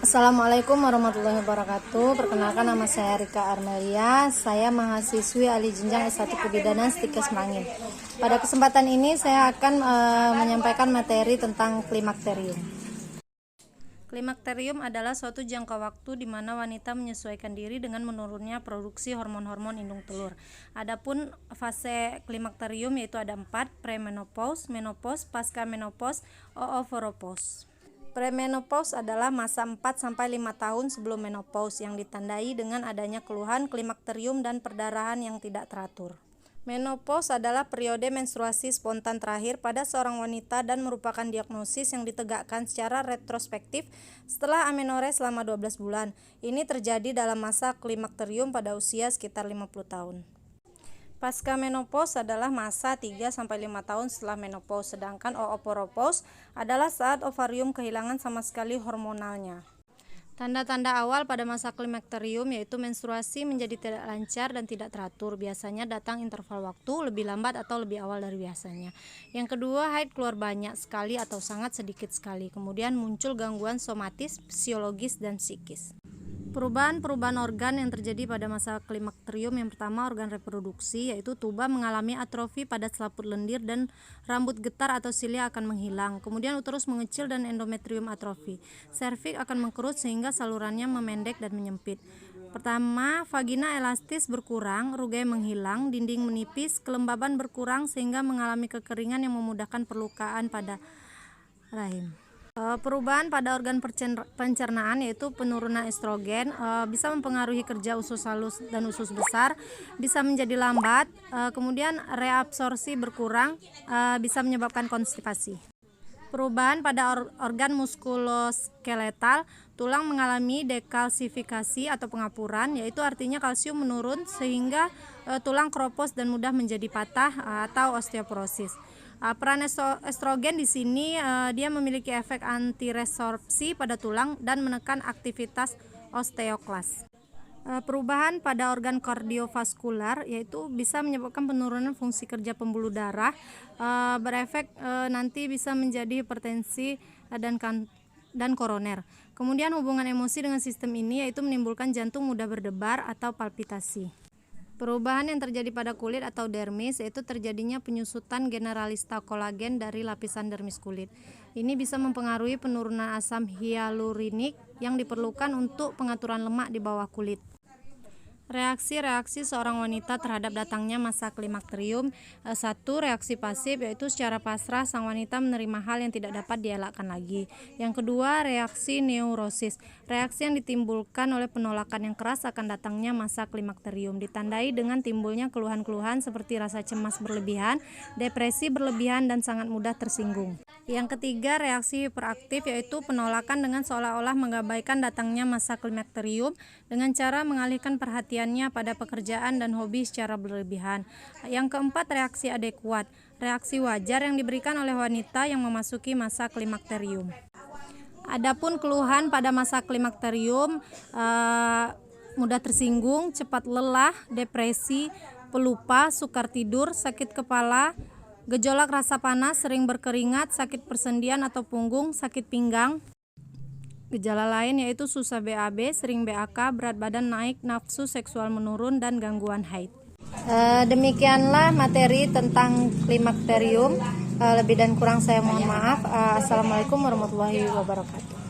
Assalamualaikum warahmatullahi wabarakatuh. Perkenalkan, nama saya Rika Armelia. Saya mahasiswi ahli jenjang S1 Kebidanan Stikes Merangin. Pada kesempatan ini saya akan menyampaikan materi tentang klimakterium. Klimakterium adalah suatu jangka waktu di mana wanita menyesuaikan diri dengan menurunnya produksi hormon-hormon indung telur. Adapun fase klimakterium yaitu ada 4: premenopause, menopause, pasca menopause, oophoropause. Premenopause adalah masa 4-5 tahun sebelum menopause yang ditandai dengan adanya keluhan klimakterium dan perdarahan yang tidak teratur. Menopause adalah periode menstruasi spontan terakhir pada seorang wanita dan merupakan diagnosis yang ditegakkan secara retrospektif setelah amenorrhea selama 12 bulan. Ini terjadi dalam masa klimakterium pada usia sekitar 50 tahun. Pasca menopause adalah masa 3-5 tahun setelah menopause, sedangkan oophoropause adalah saat ovarium kehilangan sama sekali hormonalnya. Tanda-tanda awal pada masa klimakterium yaitu menstruasi menjadi tidak lancar dan tidak teratur, biasanya datang interval waktu lebih lambat atau lebih awal dari biasanya. Yang kedua, haid keluar banyak sekali atau sangat sedikit sekali. Kemudian muncul gangguan somatis, fisiologis, dan psikis. Perubahan-perubahan organ yang terjadi pada masa klimakterium, yang pertama organ reproduksi, yaitu tuba mengalami atrofi pada selaput lendir dan rambut getar atau silia akan menghilang. Kemudian uterus mengecil dan endometrium atrofi. Serviks akan mengkerut sehingga salurannya memendek dan menyempit. Pertama, vagina elastis berkurang, rugai menghilang, dinding menipis, kelembaban berkurang sehingga mengalami kekeringan yang memudahkan perlukaan pada rahim. Perubahan pada organ pencernaan yaitu penurunan estrogen bisa mempengaruhi kerja usus halus dan usus besar, bisa menjadi lambat, kemudian reabsorpsi berkurang, bisa menyebabkan konstipasi. Perubahan pada organ muskuloskeletal, tulang mengalami dekalsifikasi atau pengapuran, yaitu artinya kalsium menurun sehingga tulang keropos dan mudah menjadi patah atau osteoporosis. Peran estrogen di sini dia memiliki efek antiresorpsi pada tulang dan menekan aktivitas osteoklas. Perubahan pada organ kardiovaskular yaitu bisa menyebabkan penurunan fungsi kerja pembuluh darah, berefek nanti bisa menjadi hipertensi dan koroner. Kemudian hubungan emosi dengan sistem ini yaitu menimbulkan jantung mudah berdebar atau palpitasi. Perubahan yang terjadi pada kulit atau dermis yaitu terjadinya penyusutan generalista kolagen dari lapisan dermis kulit. Ini bisa mempengaruhi penurunan asam hyalurinik yang diperlukan untuk pengaturan lemak di bawah kulit. Reaksi-reaksi seorang wanita terhadap datangnya masa klimakterium. 1. Reaksi pasif, yaitu secara pasrah sang wanita menerima hal yang tidak dapat dielakkan lagi. Yang kedua, reaksi neurosis. Reaksi yang ditimbulkan oleh penolakan yang keras akan datangnya masa klimakterium, ditandai dengan timbulnya keluhan-keluhan seperti rasa cemas berlebihan, depresi berlebihan, dan sangat mudah tersinggung. Yang ketiga, reaksi hiperaktif, yaitu penolakan dengan seolah-olah mengabaikan datangnya masa klimakterium dengan cara mengalihkan perhatiannya pada pekerjaan dan hobi secara berlebihan. Yang keempat, reaksi adekuat, reaksi wajar yang diberikan oleh wanita yang memasuki masa klimakterium. Adapun keluhan pada masa klimakterium, mudah tersinggung, cepat lelah, depresi, pelupa, sukar tidur, sakit kepala, gejolak rasa panas, sering berkeringat, sakit persendian atau punggung, sakit pinggang. Gejala lain yaitu susah BAB, sering BAK, berat badan naik, nafsu seksual menurun, dan gangguan haid. Demikianlah materi tentang klimakterium. Lebih dan kurang saya mohon maaf. Assalamualaikum warahmatullahi wabarakatuh.